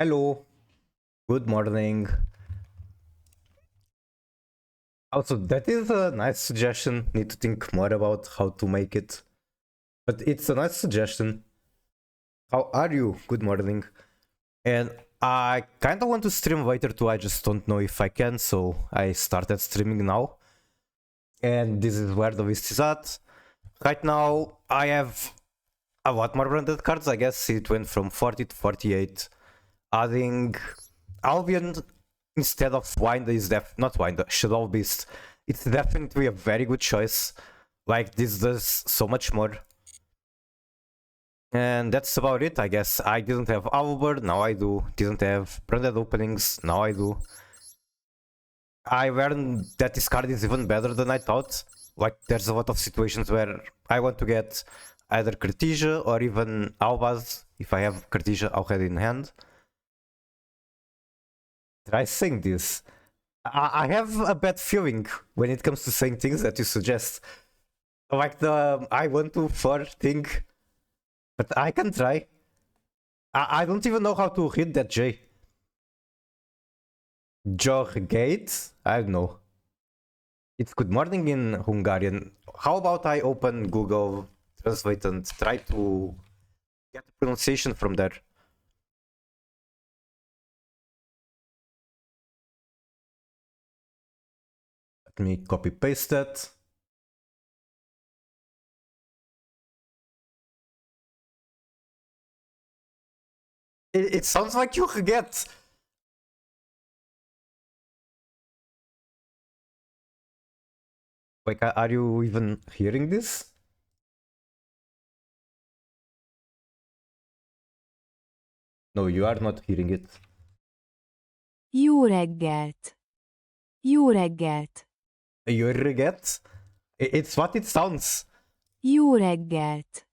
Hello, good morning. Also, that is a nice suggestion. Need to think more about how to make it. But it's a nice suggestion. How are you? Good morning. And I kind of want to stream later too, I just don't know if I can, so I started streaming now. And this is where the list is at. Right now, I have a lot more branded cards, I guess. It went from 40 to 48. Adding Albion instead of Wind is not Wind, Shadow Beast. It's definitely a very good choice. Like, this does so much more. And that's about it, I guess. I didn't have Albert, now I do. Didn't have branded openings, now I do. I learned that this card is even better than I thought. Like, there's a lot of situations where I want to get either Cartesia or even Albaz if I have Cartesia already in hand. Did I sing this? I have a bad feeling when it comes to saying things that you suggest. Like the I want to for thing. But I can try. I don't even know how to read that J. Jorgate? I don't know. It's good morning in Hungarian. How about I open Google Translate and try to get the pronunciation from there? Let me copy paste that. It sounds like you get. Like, are you even hearing this? No, you are not hearing it. Jó reggelt! Jó reggelt! You get? It's what it sounds. Jó reggelt!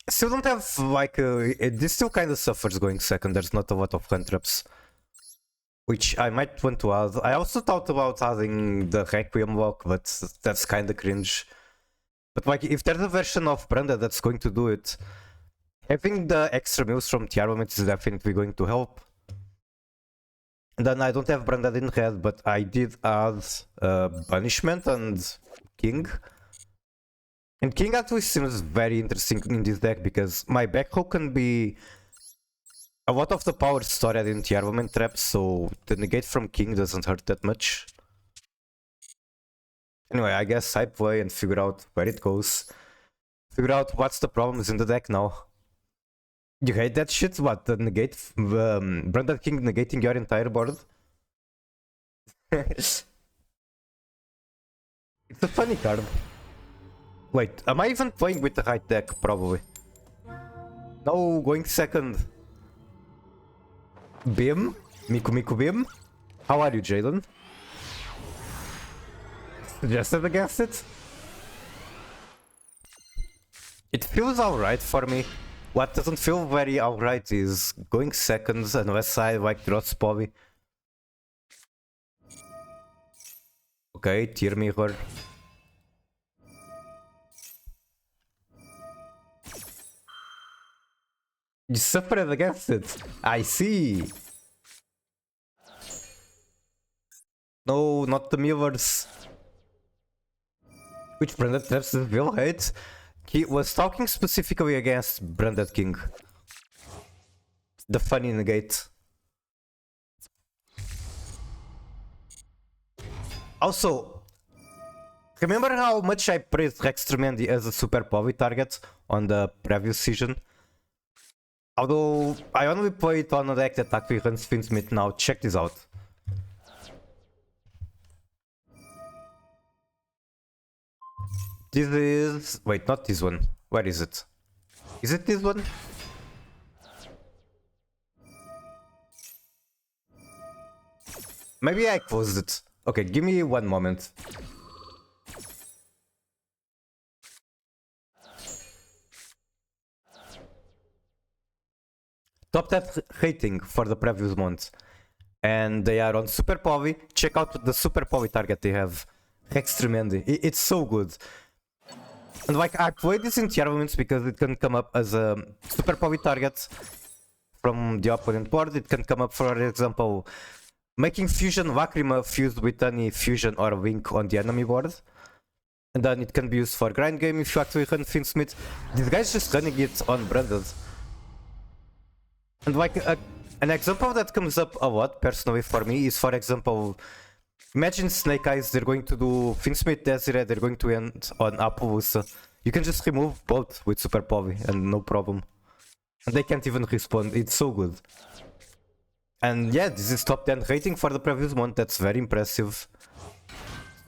Still don't have like this still kind of suffers going second. There's not a lot of hand traps, which I might want to add. I also thought about adding the Requiem walk, but that's kind of cringe. But like, if there's a version of Brenda that's going to do it, having the extra moves from Tearlaments is definitely going to help. And then I don't have Brenda in red, but I did add Banishment and King. And King actually seems very interesting in this deck because my backhoe can be a lot of the power stored in the armament trap, so the negate from King doesn't hurt that much. Anyway, I guess I play and figure out where it goes. Figure out what's the problems in the deck now. You hate that shit? What? The negate? Branded King negating your entire board? It's a funny card. Wait, am I even playing with the right deck? Probably. No, going second. Bim? Miku Miku Bim? How are you, Jaden? Suggested against it? It feels alright for me. What doesn't feel very alright is going second unless I like draw Spovy. Okay, Tear Mirror. You suffered against it. I see. No, not the mirrors. Which branded traps does Will hate? He was talking specifically against Branded King. The funny negate. Also, remember how much I praised Rex Tremendi as a super poly target on the previous season? Although I only played on a deck that actually runs Finsmith now. Check this out. This is... wait, not this one. Where is it? Is it this one? Maybe I closed it. Okay, give me one moment. Top that rating for the previous month. and they are on Super Povey. Check out the Super Povey target they have. Hex Tremendi. It's so good. And like, I played this in Tearlaments because it can come up as a Super Povey target from the opponent board. It can come up, for example, making Fusion Lacrima fused with any Fusion or Wink on the enemy board. And then it can be used for grind game if you actually run Finsmith. This guy's just running it on Branded. And like, an example that comes up a lot personally for me is, for example, imagine Snake Eyes, they're going to do Finsmith Desiree, they're going to end on Appaloosa. You can just remove both with Super Povey and no problem. And they can't even respawn, it's so good. And yeah, this is top 10 rating for the previous month, that's very impressive.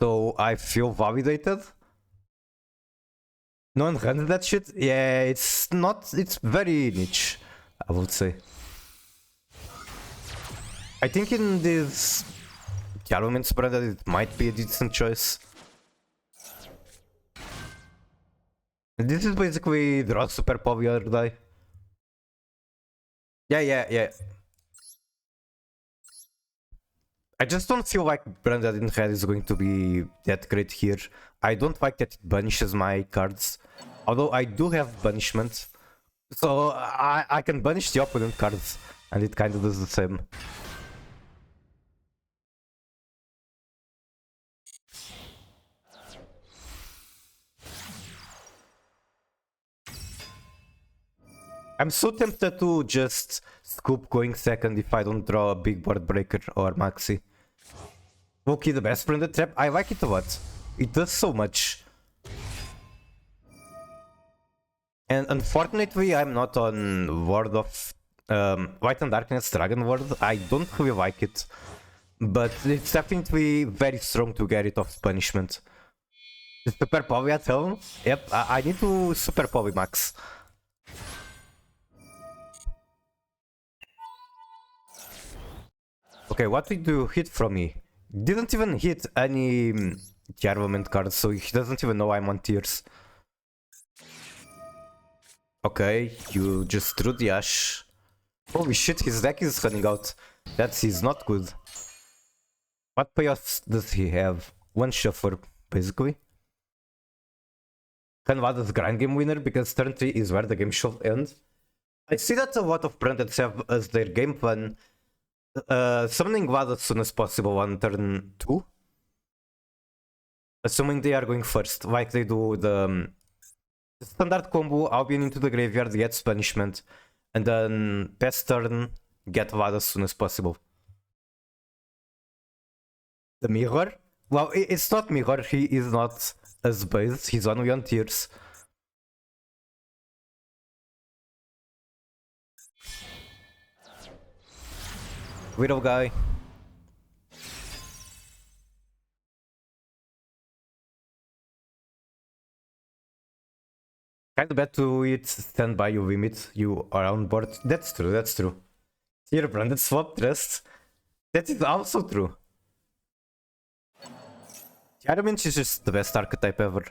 So I feel validated. No one runs that shit? Yeah, it's not, it's very niche, I would say. I think in this Tearlaments brand it might be a decent choice. This is basically draw Super Povey or die. Yeah. I just don't feel like Branded in Red is going to be that great here. I don't like that it banishes my cards. Although I do have banishment. So I can banish the opponent cards and it kind of does the same. I'm so tempted to just scoop going second if I don't draw a big board breaker or maxi. Okay, the best Branded trap. I like it a lot. It does so much. And unfortunately, I'm not on Ward of Light and Darkness Dragon Ward. I don't really like it. But it's definitely very strong to get rid of punishment. Super Povey at home? Yep, I need to Super Povey max. Okay, what did you hit from me? Didn't even hit any Tearlament cards, so he doesn't even know I'm on tiers. Okay, you just drew the Ash. Holy shit, his deck is running out. He's not good. What payoffs does he have? One shuffle, basically. Canvada's grind game winner because turn 3 is where the game should end. I see that a lot of Brandeds have as their game plan summoning Vlad as soon as possible on turn 2. Assuming they are going first, like they do the standard combo, Albion into the graveyard, gets punishment, and then pass turn, get Vlad as soon as possible. The mirror? Well, it's not mirror, he is not as base, he's only on tiers. Widow guy. Kinda bad to it stand by your limit, you are on board. That's true. Here, Branded swap trust. That is also true. Tearlaments is just the best archetype ever.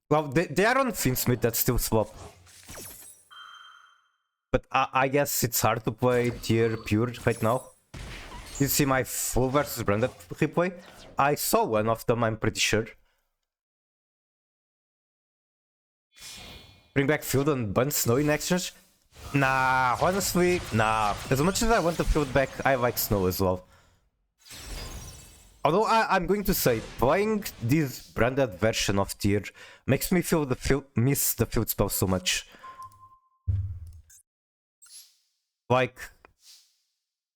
Well, they are on Finsmith that still swap. But I guess it's hard to play tier pure right now. You see my full versus Branded replay? I saw one of them, I'm pretty sure. Bring back Field and ban Snow in exchange? Nah, honestly, nah. As much as I want the Field back, I like Snow as well. Although I'm going to say, playing this Branded version of tier makes me feel miss the Field spell so much. Like,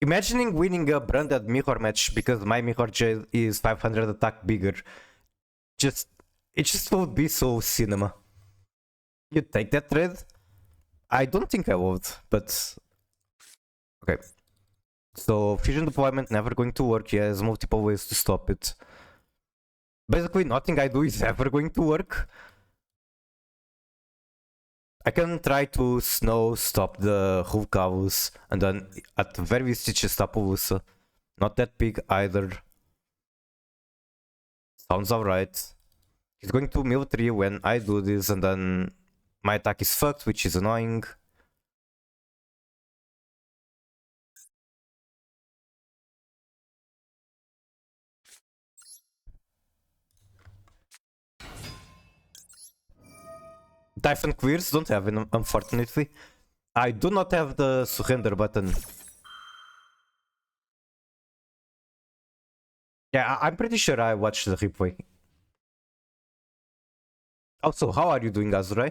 imagining winning a Branded mirror match because my mirror J is 500 attack bigger. It just would be so cinema. You take that trade? I don't think I would, but okay. So fusion deployment never going to work. He has multiple ways to stop it. Basically, nothing I do is ever going to work. I can try to snow stop the Hulkavus and then at the very least just stop Ulusa. Not that big either. Sounds alright. He's going to mill 3 when I do this and then my attack is fucked, which is annoying. Typhon Queers don't have it, unfortunately. I do not have the surrender button. Yeah, I'm pretty sure I watched the replay. Also, how are you doing, Azurai?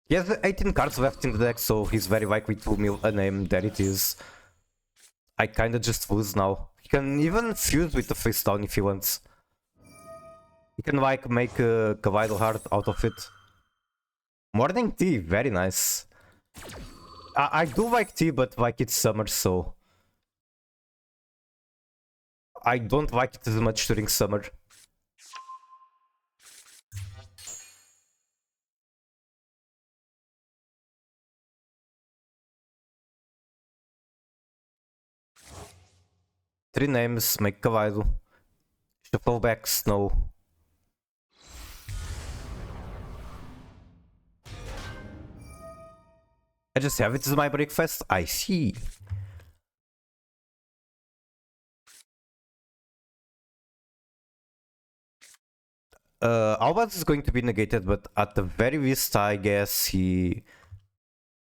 He has 18 cards left in the deck, so he's very likely to mill a name. There it is. I kinda just lose now. He can even fuse with the face down if he wants. He can like make a Kawaii Heart out of it. Morning tea, very nice. I do like tea, but like it's summer, so I don't like it as much during summer. Three names, make Kawaii. Shuffle back Snow. I just have it as my breakfast. I see. Albert is going to be negated, but at the very least, I guess he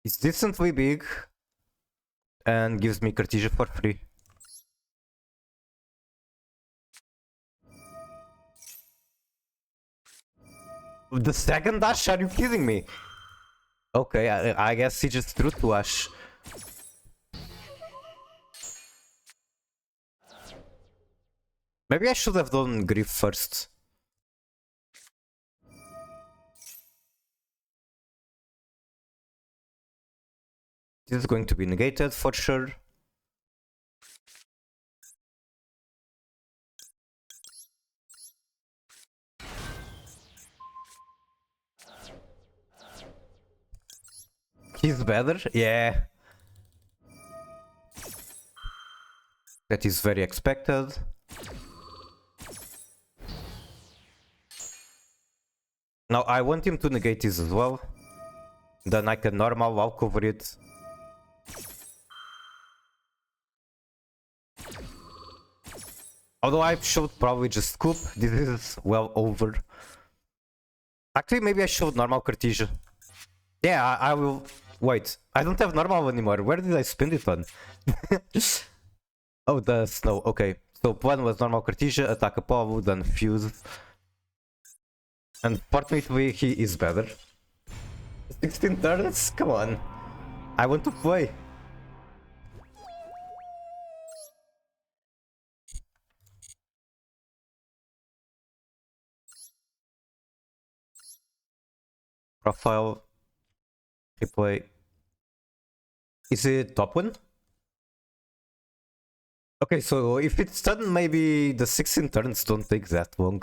is decently big and gives me Cartesia for free. The second dash? Are you kidding me? Okay, I guess he just threw to Ash. Maybe I should have done Grief first. This is going to be negated for sure. He's better? Yeah. That is very expected. Now I want him to negate this as well. Then I can normal walk over it. Although I should probably just scoop. This is well over. Actually, maybe I should normal Cartesia. Yeah, I will. Wait, I don't have normal anymore. Where did I spend it on? Oh, the snow. Okay. So plan was normal Cartesia, attack Apollo, then fuse. Unfortunately, he is better. 16 turns? Come on. I want to play. Profile. Replay. Is it top one? Okay, so if it's done, maybe the 16 turns don't take that long.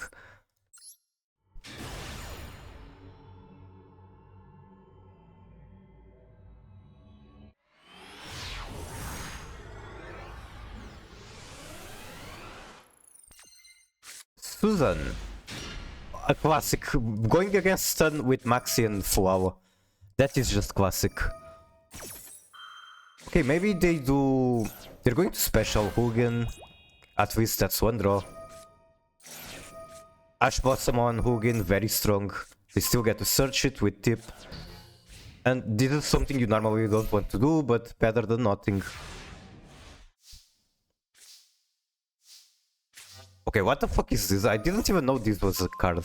Susan. A classic. Going against stun with Maxi and Flower. That is just classic. Okay, maybe they do... They're going to special Hugin. At least that's one draw. Ash Blossom on Hugin, very strong. They still get to search it with tip. And this is something you normally don't want to do, but better than nothing. Okay, what the fuck is this? I didn't even know this was a card.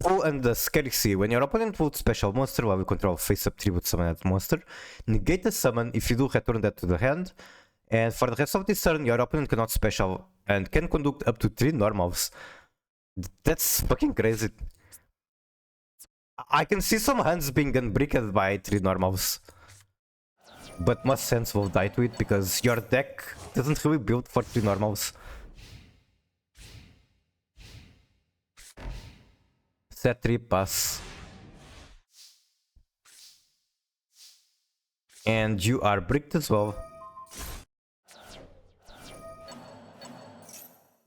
Full and the Scary Sea. When your opponent votes special monster while you control face-up tribute summon that monster, negate the summon. If you do, return that to the hand. And for the rest of this turn, your opponent cannot special and can conduct up to 3 normals. That's fucking crazy. I can see some hands being unbricked by 3 normals. But most sense will die to it because your deck doesn't really build for 3 normals. Set 3 pass. And you are bricked as well.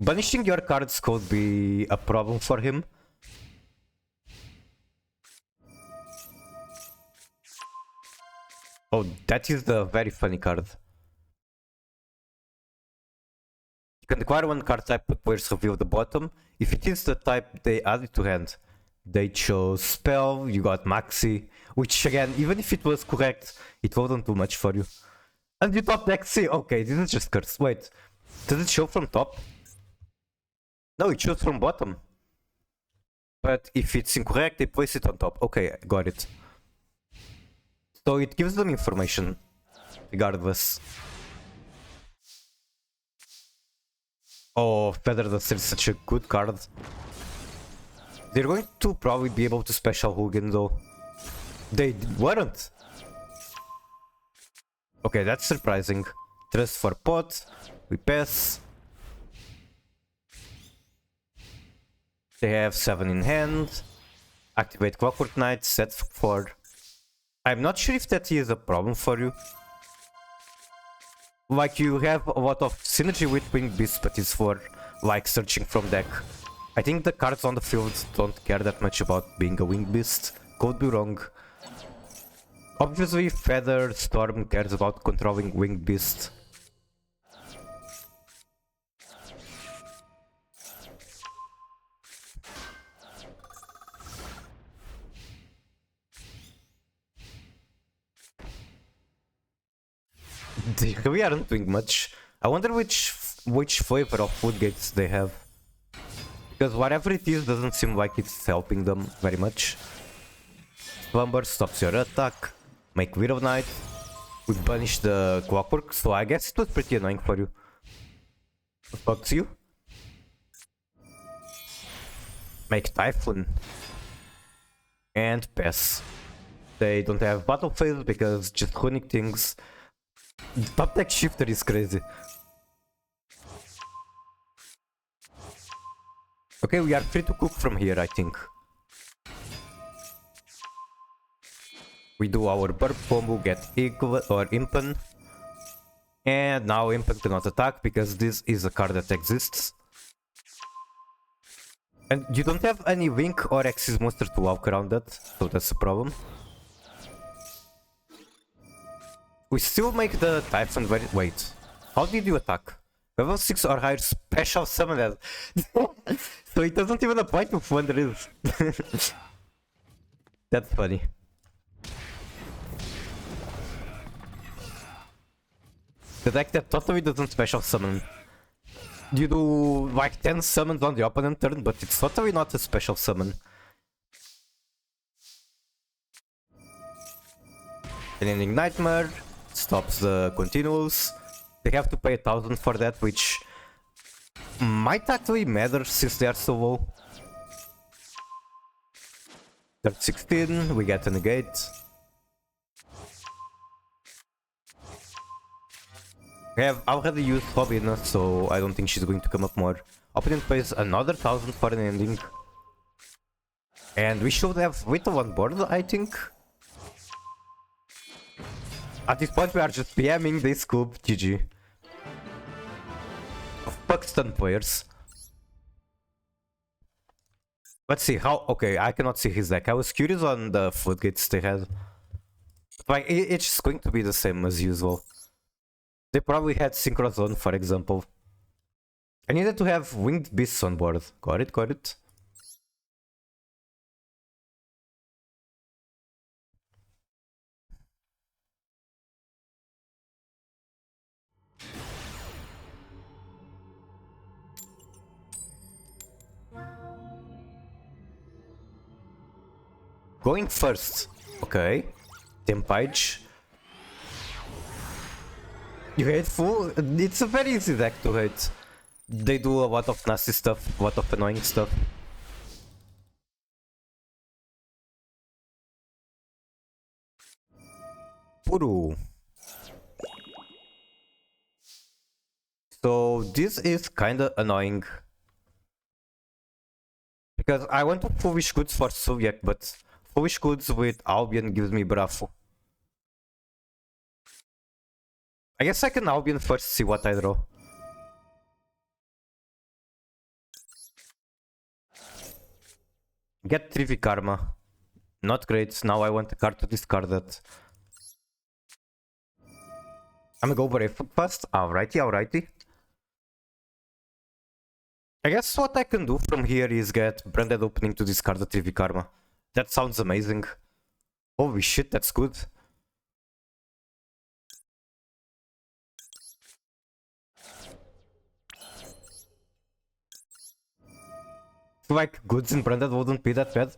Banishing your cards could be a problem for him. Oh, that is the very funny card. You can acquire one card type the players reveal at the bottom. If it is the type they add it to hand. They chose Spell, you got Maxi, which again, even if it was correct, it wasn't too much for you. And you top deck C, okay, this is just curse. Wait, does it show from top? No, it shows from bottom. But if it's incorrect, they place it on top. Okay, got it. So it gives them information, regardless. Oh, Feather Duster is such a good card. They're going to probably be able to special Hooligan though. They weren't. Okay, that's surprising. Trust for pot. We pass. They have 7 in hand. Activate Clockwork Knight, set for 4. I'm not sure if that is a problem for you. Like, you have a lot of synergy with Winged Beast, but it's for, like, searching from deck. I think the cards on the field don't care that much about being a Winged Beast. Could be wrong. Obviously, Feather Storm cares about controlling Winged Beast. They really aren't doing much. I wonder which flavor of Floodgates they have. Because whatever it is doesn't seem like it's helping them very much. Slumber stops your attack. Make Widow Knight. We banish the Clockwork, so I guess it was pretty annoying for you. Fucks you. Make Typhoon. And pass. They don't have battle phase because just runic things. The top deck shifter is crazy. Okay, we are free to cook from here, I think. We do our burp combo, get Eagle or Impen. And now Impen cannot attack because this is a card that exists. And you don't have any Link or Axis monster to walk around that, so that's a problem. We still make the Typhon very... Wait, how did you attack? Level 6 or higher special summon that. So it doesn't even apply to Wonders. That's funny. The deck that totally doesn't special summon. You do like 10 summons on the opponent turn, but it's totally not a special summon. An Ending Nightmare stops the continuous. They have to pay 1,000 for that, which might actually matter since they are so low. Third 16, we get a negate. I have already used Robin, so I don't think she's going to come up more. Opponent pays another 1,000 for an ending. And we should have Widow on board, I think. At this point we are just PMing this scoop, GG. Fuck stun players. Let's see how... Okay, I cannot see his deck. I was curious on the floodgates they had. Like, it's just going to be the same as usual. They probably had Synchro Zone, for example. I needed to have Winged Beasts on board. Got it, got it. Going first. Okay. Tempage. You hate full? It's a very easy deck to hate. They do a lot of nasty stuff, a lot of annoying stuff. Puru. So this is kinda annoying. Because I want to Foolish Goods for Soviet, but Foolish Goods with Albion gives me Bravo. I guess I can Albion first, see what I draw. Get Trivi Karma. Not great, now I want a card to discard that. I'm gonna go Brave fast. Alrighty, alrighty. I guess what I can do from here is get branded opening to discard the 3v Karma. That sounds amazing. Holy shit, that's good. Like, goods in branded wouldn't be that bad.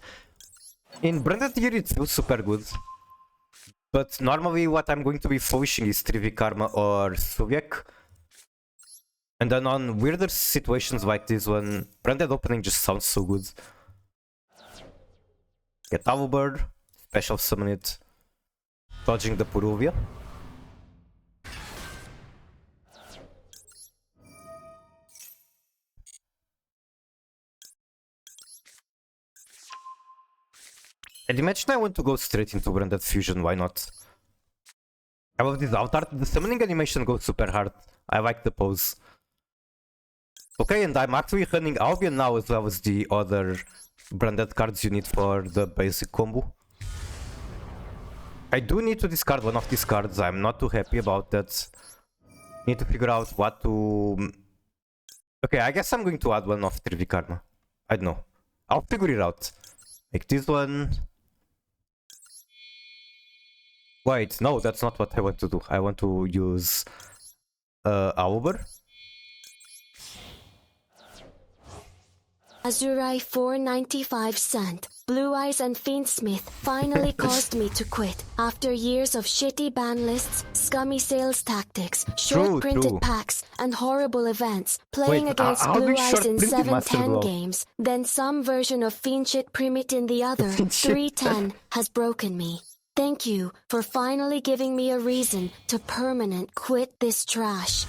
In branded tier it feels super good. But normally what I'm going to be fishing is 3v Karma or Subiek. And then on weirder situations like this one, branded opening just sounds so good. Get Bird, special summon it, dodging the Puruvia. And imagine I want to go straight into branded fusion, why not? I love this out art, the summoning animation goes super hard. I like the pose. Okay, and I'm actually running Albion now as well as the other branded cards you need for the basic combo. I do need to discard one of these cards, I'm not too happy about that. Need to figure out what to... Okay, I guess I'm going to add one of 3v Karma. I don't know. I'll figure it out. Make this one. Wait, no, that's not what I want to do. I want to use Auber. Azurai 495 cent. Blue Eyes and Fiendsmith finally caused me to quit. After years of shitty ban lists, scummy sales tactics, short printed packs, and horrible events, playing against Blue Eyes in 7-10 games, then some version of Fiendshit Primit in the other, 310, has broken me. Thank you for finally giving me a reason to permanent quit this trash.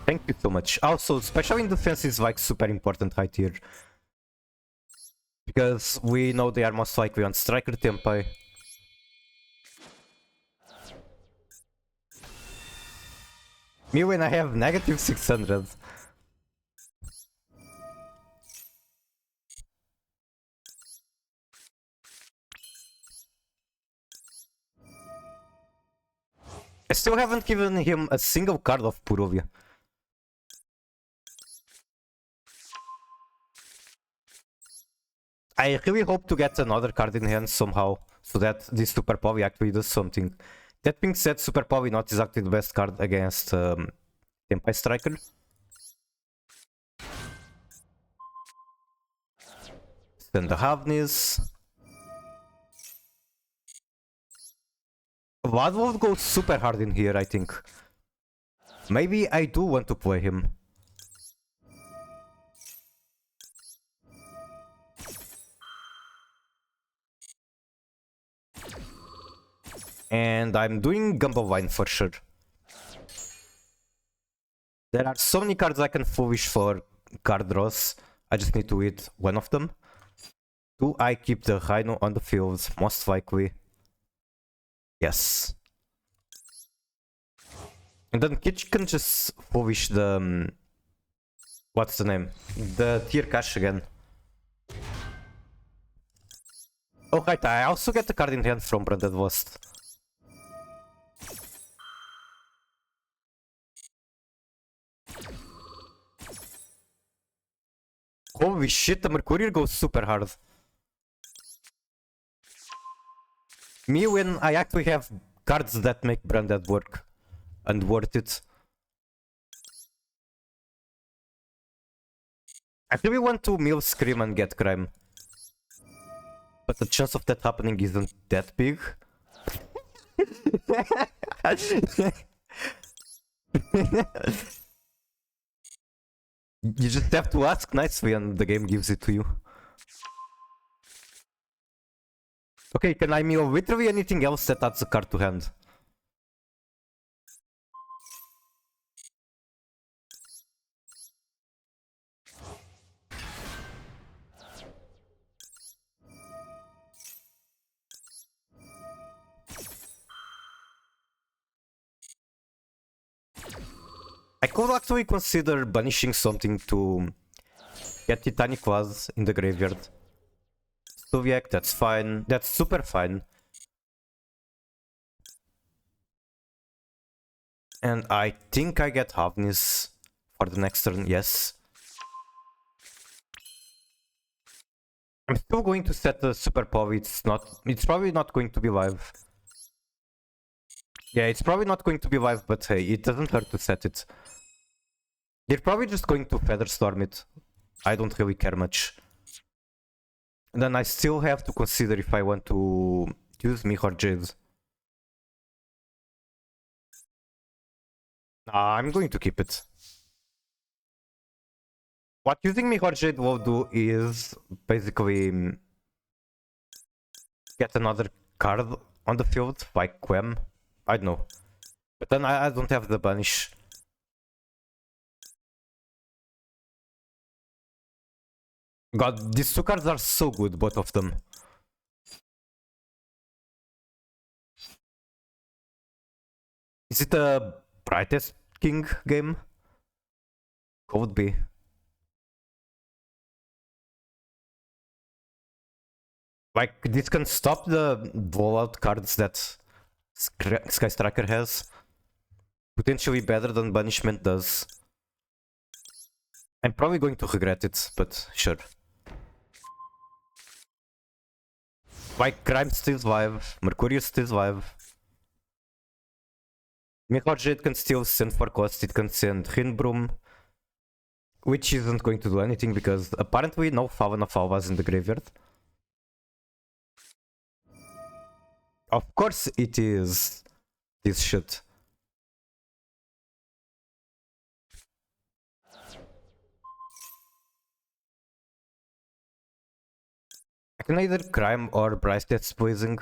Thank you so much. Also, special in defense is like super important high tier. Because we know they are most likely on Striker Tempai. Me when I have negative 600. I still haven't given him a single card of Puruvia. I really hope to get another card in hand somehow, so that this Super Povi actually does something. That being said, Super Povi not exactly the best card against Tempai Striker. Send the Havnis. Vadwolf goes super hard in here, I think. Maybe I do want to play him. And I'm doing Gumball for sure. There are so many cards I can foolish for card draws. I just need to hit one of them. Do I keep the Rhino on the field? Most likely. Yes. And then Kitch can just foolish the... what's the name? The tier cash again. Oh right, I also get the card in hand from Branded West. Holy shit, the Mercurial goes super hard. Me when I actually have cards that make Branded work. And worth it. I really want to mill Scream and get Crime. But the chance of that happening isn't that big. You just have to ask nicely and the game gives it to you. Okay, can I mill literally anything else that adds a card to hand? I could actually consider banishing something to get Titanic Vase in the graveyard. Soviet, that's fine. That's super fine. And I think I get Havnis for the next turn, yes. I'm still going to set the super power. It's probably not going to be live. Yeah, it's probably not going to be live, but hey, it doesn't hurt to set it. They're probably just going to Featherstorm it. I don't really care much. And then I still have to consider if I want to use Mirror Jade. Nah, I'm going to keep it. What using Mirror Jade will do is basically get another card on the field, like Quem. I don't know. But then I don't have the banish. God, these two cards are so good, both of them. Is it a Brightest King game? Could be. Like, this can stop the blowout cards that Sky Striker has. Potentially better than Banishment does. I'm probably going to regret it, but sure. Like, Crime still live, Mercurius still live. Mirror Jade can still send for cost, it can send Rinbroom, which isn't going to do anything because apparently no Fallen of Alvas in the graveyard. Of course it is this shit. I can either Crime or Bracelet's Poisoning.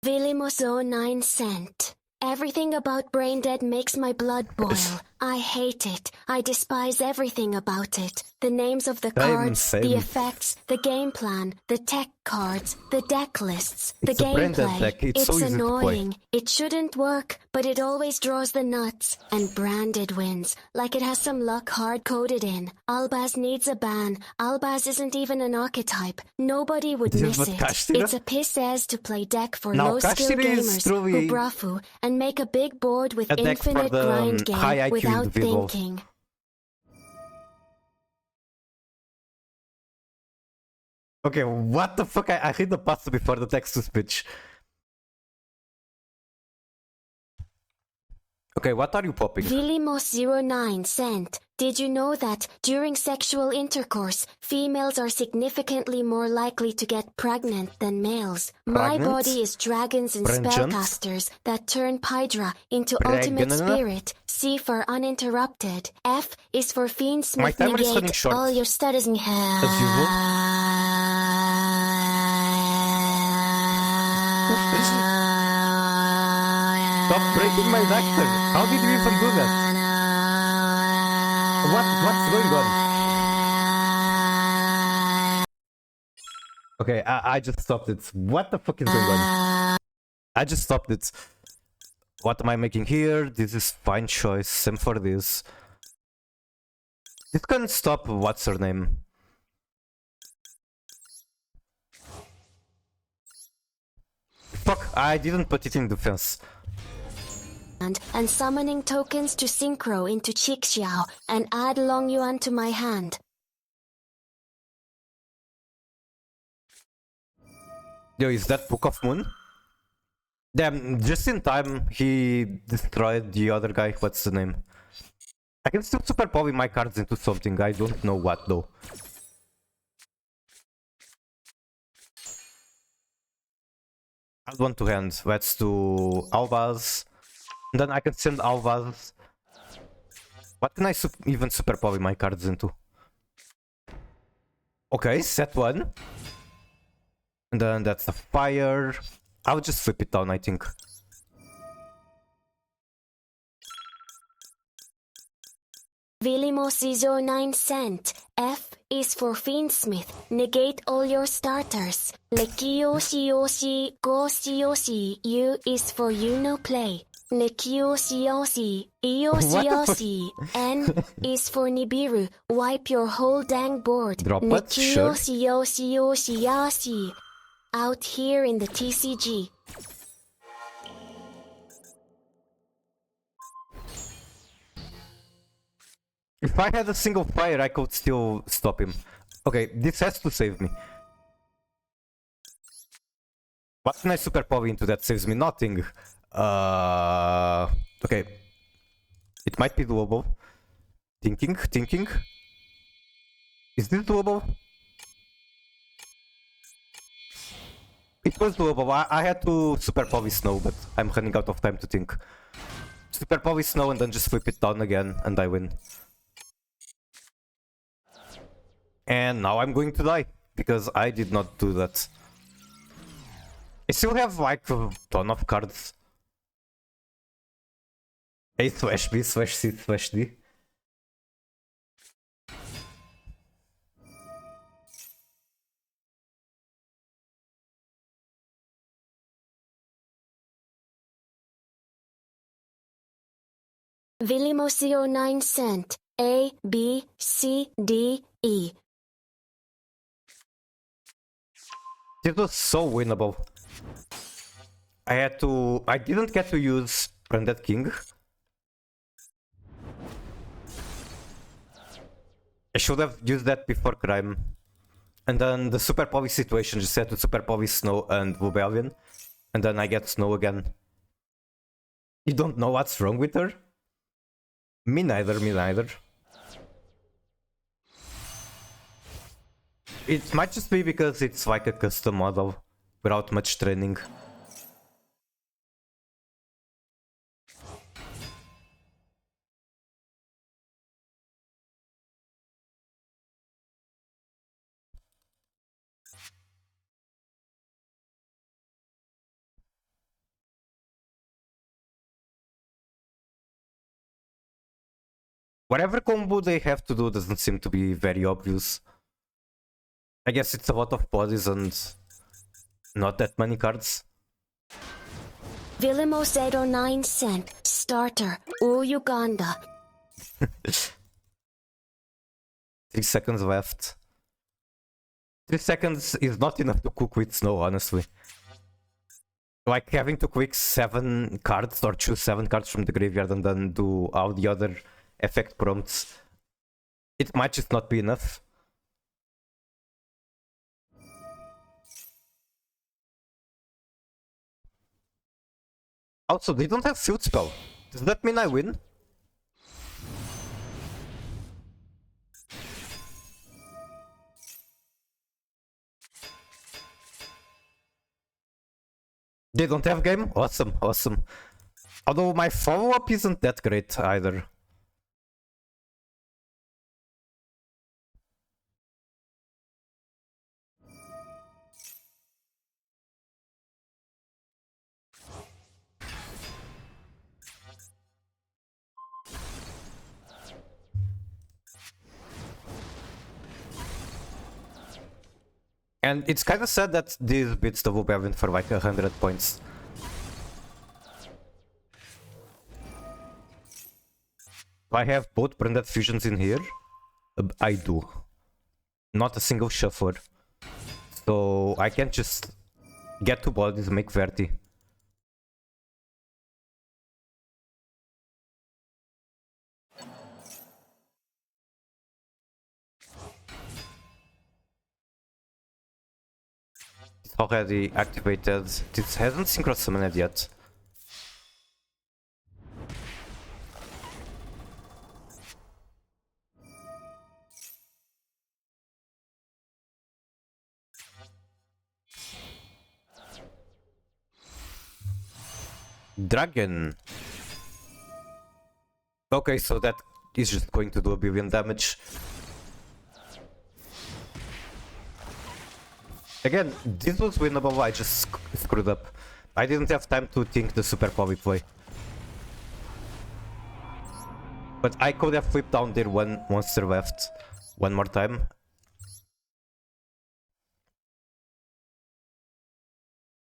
Vilimos 09 cent. Everything about Brain Dead makes my blood boil. I hate it. I despise everything about it. The names of the cards, the effects, the game plan, the tech cards, the deck lists, the gameplay. It's so annoying. It shouldn't work, but it always draws the nuts. And Branded wins, like it has some luck hard-coded in. Albaz needs a ban. Albaz isn't even an archetype. Nobody would miss it. It's a piss ass to play deck for low-skill gamers who brafu and make a big board with infinite grind game without thinking. Okay, what the fuck? I read the pasta before the text to speech. Okay, what are you popping? Vilimos09 cent. Did you know that during sexual intercourse, females are significantly more likely to get pregnant than males? My body is dragons and spellcasters that turn Pydra into ultimate spirit. C for uninterrupted. F is for Fiendsmith negate all your stutters in hell. As usual. Stop breaking my vector. How did you even do that? What's going on? Okay, I just stopped it. What the fuck is going on? I just stopped it. What am I making here? This is fine choice. Same for this. This can stop what's her name. Fuck, I didn't put it in defense. And summoning tokens to synchro into Chixiao and add Long Yuan to my hand. Yo, is that Book of Moon? Damn, just in time he destroyed the other guy. What's the name? I can still super power my cards into something. I don't know what though. Add one to hand. Let's do Albaz. And then I can send Alvaz. What can I even super power my cards into? Okay, set one. And then that's the fire. I'll just flip it down, I think. Vilimos is 09 cent. F is for Fiendsmith. Negate all your starters. Lekioshi Goshi U is for play. Nekioshi Ioshi N is for Nibiru. Wipe your whole dang board. Nekioshi out here in the TCG. If I had a single fire, I could still stop him. Okay, this has to save me. What can I super power into that saves me? Nothing. Okay. It might be doable. Thinking. Is this doable? It was doable. I had to super power snow, but I'm running out of time to think. Super power snow and then just flip it down again and I win. And now I'm going to die because I did not do that. I still have like a ton of cards. A/B/C/D. Villimosio 9 cent. A, B, C, D, E. This was so winnable. I didn't get to use Undead King. I should have used that before Crime. And then the Super Poly situation just had to Super Poly Snow and Rebellion. And then I get Snow again. You don't know what's wrong with her? Me neither. It might just be because it's like a custom model without much training. Whatever combo they have to do doesn't seem to be very obvious. I guess it's a lot of bodies and not that many cards. Villimosio 9 cent. Starter. Uganda. 3 seconds left. 3 seconds is not enough to cook with Snow, honestly. Like having to quick 7 cards or choose 7 cards from the graveyard and then do all the other effect prompts. It might just not be enough. Also, they don't have Field Spell. Does that mean I win? They don't have game? Awesome. Although my follow-up isn't that great either. And it's kind of sad that this beats the Wolverine for like 100 points. Do I have both Branded Fusions in here? I do. Not a single shuffler. So I can just get 2 bodies, make 30. It's already activated. This hasn't synchro summoned yet. Dragon. Okay, so that is just going to do 1 billion damage. Again, this was winnable, I just screwed up. I didn't have time to think the super poly play. But I could have flipped down their 1 monster left one more time.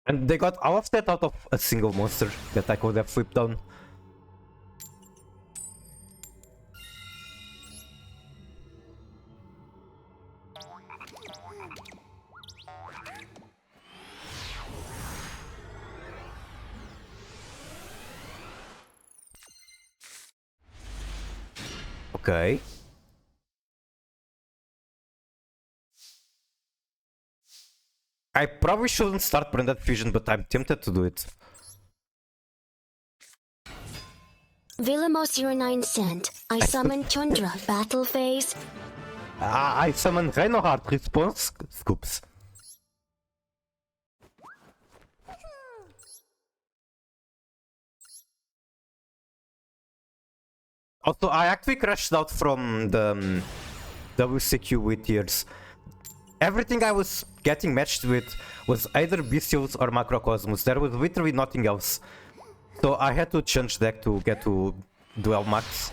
And they got all of that out of a single monster that I could have flipped down. Okay. I probably shouldn't start Branded Fusion, but I'm tempted to do it. Vilamos 09 cent. I summon Tundra. Battle phase. I summon Reinhardt response scoops. Also, I actually crashed out from the WCQ with tiers. Everything I was getting matched with was either Bestials or Macrocosmos. There was literally nothing else. So I had to change deck to get to Duel Max.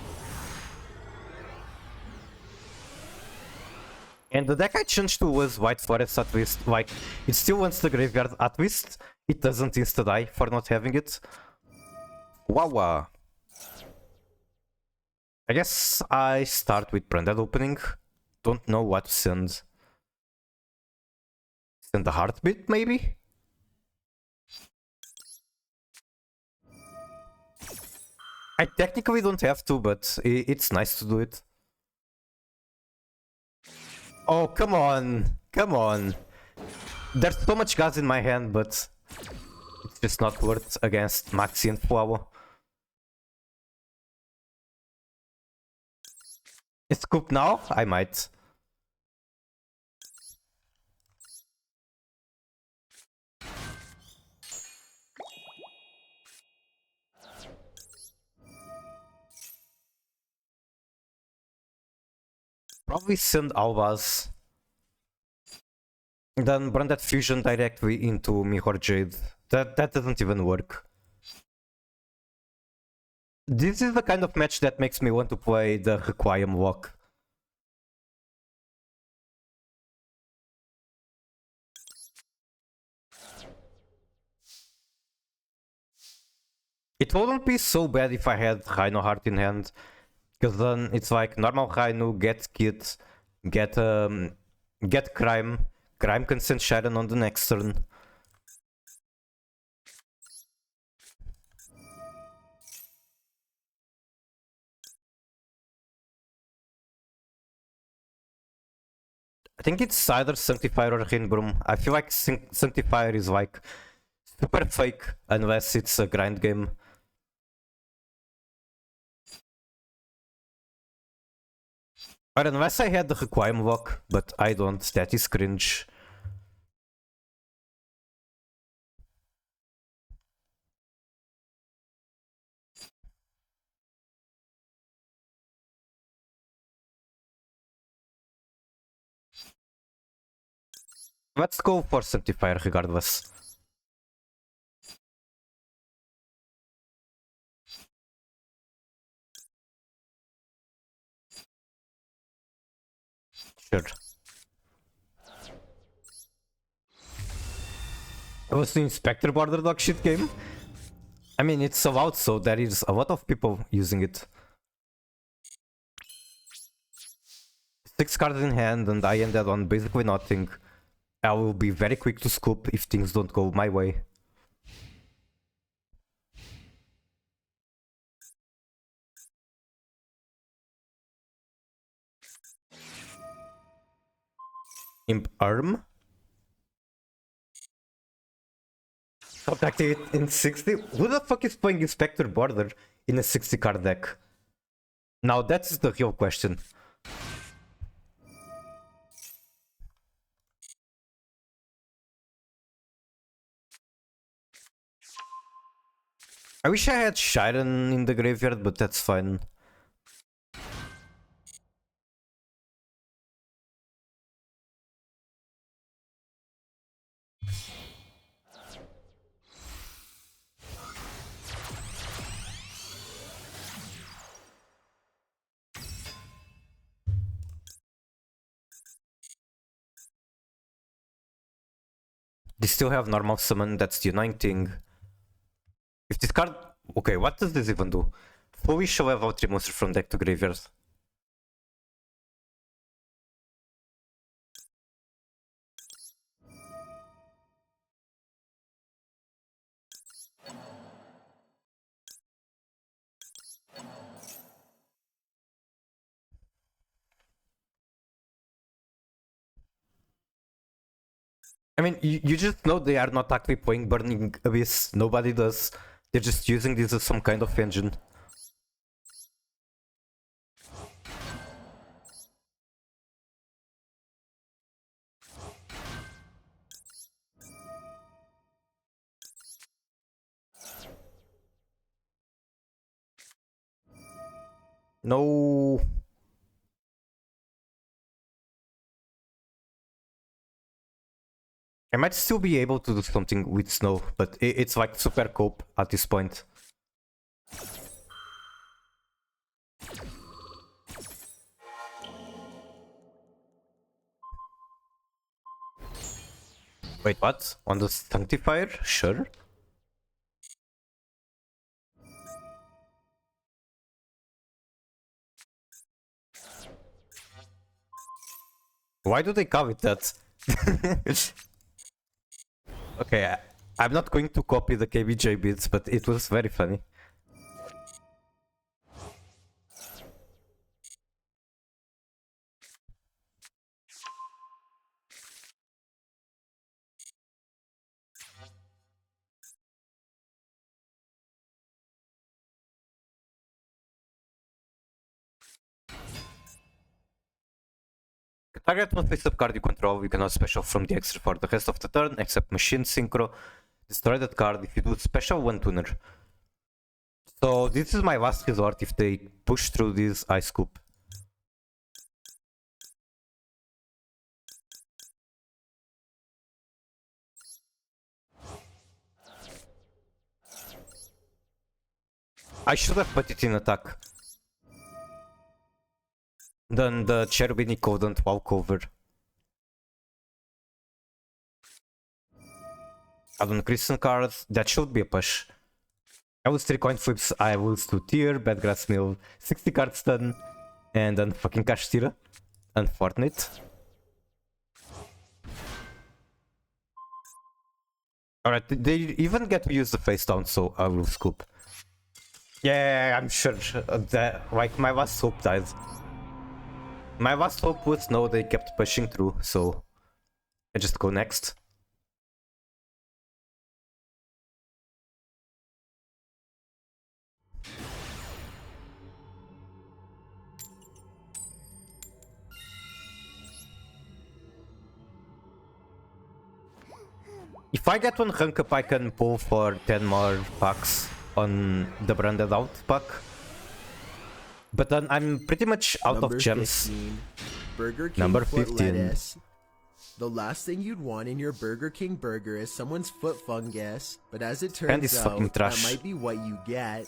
And the deck I changed to was White Forest at least. Like, it still wants the graveyard at least. It doesn't insta-die for not having it. Wawa. I guess I start with Branded opening. Don't know what to send. Send a Heartbeat, maybe? I technically don't have to, but it's nice to do it. Oh, come on. Come on. There's so much gas in my hand, but it's just not worth against Maxi and Flower. Scoop now? I might. Probably send Albaz. Then Branded Fusion directly into Mirror Jade. That doesn't even work. This is the kind of match that makes me want to play the Requiem walk. It wouldn't be so bad if I had Rhino Heart in hand. Because then it's like normal Rhino, get Kit, get Crime. Crime can send Sharon on the next turn. I think it's either Sanctifier or Rinbroom. I feel like Sanctifier is like super fake unless it's a grind game. Or unless I had the Requiem walk, but I don't. That is cringe. Let's go for Sanctifier regardless. Sure. Was the Inspector Border Dog shit game? I mean, it's allowed, so there is a lot of people using it. 6 cards in hand and I ended on basically nothing. I will be very quick to scoop if things don't go my way. Imp Arm? Subtracting it in 60? Who the fuck is playing Inspector Border in a 60 card deck? Now that's the real question. I wish I had Shiren in the graveyard, but that's fine. They still have normal summon, that's the annoying thing. If this card... Okay, what does this even do? Fully show have out 3 monsters from deck to graveyard. I mean, you just know they are not actually playing Burning Abyss. Nobody does. They're just using this as some kind of engine. No. I might still be able to do something with snow, but it's like super cope at this point. Wait, what? On the Sanctifier? Sure. Why do they call it that? Okay, I'm not going to copy the KBJ bits, but it was very funny. Target must face up card you control. You cannot special from the extra for the rest of the turn, except machine synchro. Destroy that card if you do special one tuner. So this is my last resort if they push through this ice scoop. I should have put it in attack. Then the Cherubini couldn't walk over. Adon Christian card, that should be a push. I will 3 coin flips, I will do tier, bad grass mill, 60 cards done, and then fucking cash tira. Unfortunate. Alright, they even get to use the face down, so I will scoop. Yeah, I'm sure that, like, my last hope died. My last hope was no, they kept pushing through, so I just go next. If I get one rank up, I can pull for 10 more packs on the branded out pack. But then I'm pretty much out of gems. 15, Burger King Number foot 15. lettuce. The last thing you'd want in your Burger King burger is someone's foot fungus, but as it And it's turns fucking out, that trash. might be what you get.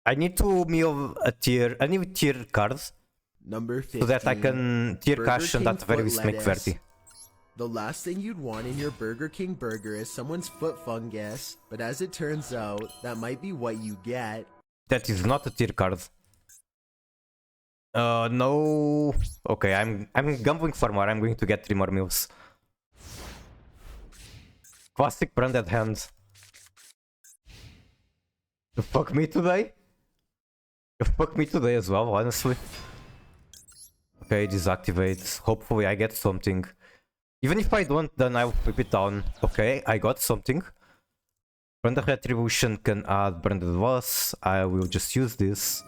I need to mill a tier, a new tier card, Number 15. so that I can tier Burger cash and King at the very foot least make lettuce. 30. The last thing you'd want in your Burger King burger is someone's foot fungus, but as it turns out, that might be what you get. That is not a tier card. No. Okay, I'm gambling for more. I'm going to get 3 more mills. Classic branded hand. You fuck me today? You fuck me today as well, honestly. Okay, deactivate. Hopefully I get something. Even if I don't, then I'll flip it down. Okay, I got something. Branded Retribution can add branded loss. I will just use this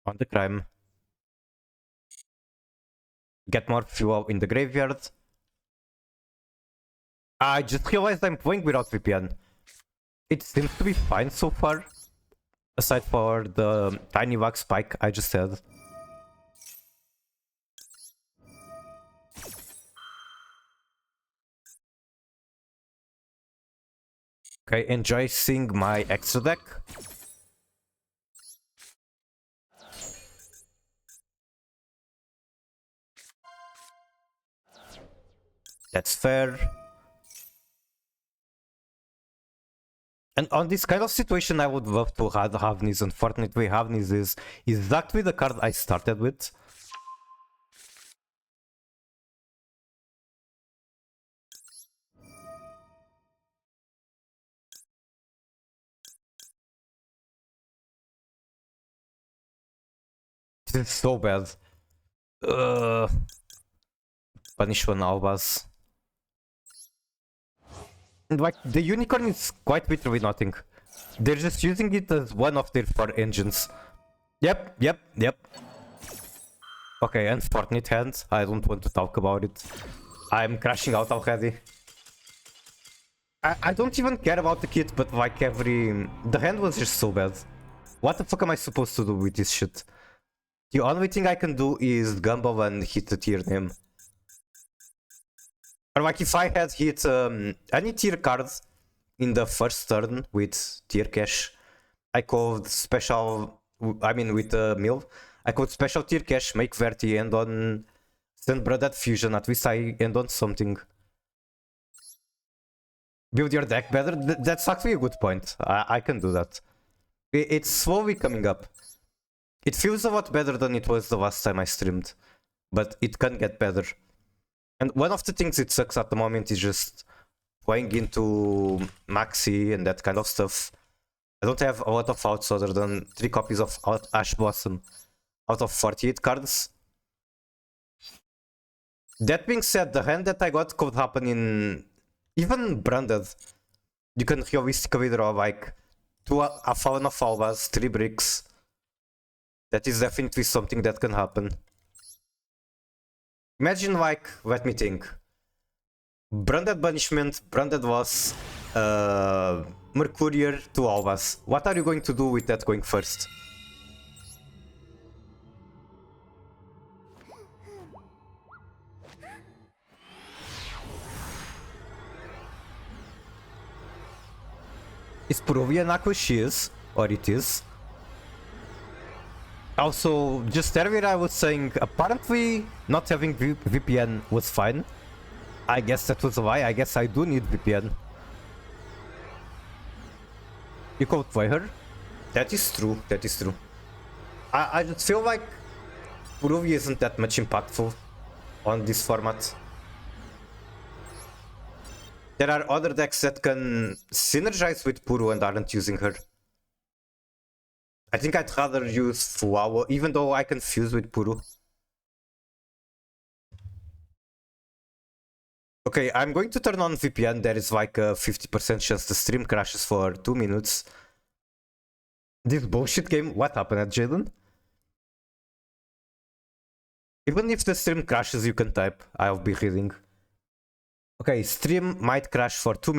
on the crime. Get more fuel in the graveyard. I just realized I'm playing without VPN. It seems to be fine so far. Aside for the tiny wax spike I just had. Okay, enjoy seeing my extra deck. That's fair. And on this kind of situation, I would love to add Havnis. Unfortunately, Havnis is exactly the card I started with. This is so bad. punish one Albaz. And like, the unicorn is quite bitter with nothing. They're just using it as one of their 4 engines. Yep. Okay, unfortunate hand. I don't want to talk about it. I'm crashing out already. I don't even care about the kit, but like the hand was just so bad. What the fuck am I supposed to do with this shit? The only thing I can do is Gumbo and hit the tier name. Or like if I had hit any tier card in the first turn with tier cash, I could special, I mean with the mill, I could special tier cash, make Verti, end on send Blooded Fusion, at least I end on something. Build your deck better, that's actually a good point. I can do that. It's slowly coming up. It feels a lot better than it was the last time I streamed, but it can get better. And one of the things it sucks at the moment is just playing into Maxi and that kind of stuff. I don't have a lot of outs other than 3 copies of Ash Blossom out of 48 cards. That being said, the hand that I got could happen in even Branded. You can realistically draw like 2 a Fallen of Albas, 3 bricks. That is definitely something that can happen. Imagine like, let me think. Branded Banishment, Branded Loss, Mercurier to Albas. What are you going to do with that going first? Is Peruvian Aqua Shiz, or it is? Also, just earlier I was saying, apparently not having VPN was fine. I guess that was a lie, I guess I do need VPN. You could play her? That is true, that is true. I just feel like Peruvi isn't that much impactful on this format. There are other decks that can synergize with Puru and aren't using her. I think I'd rather use Fuawa, even though I can fuse with Puru. Okay, I'm going to turn on VPN. There is like a 50% chance the stream crashes for 2 minutes. This bullshit game, what happened at Jaden? Even if the stream crashes, you can type. I'll be reading. Okay, stream might crash for 2 minutes.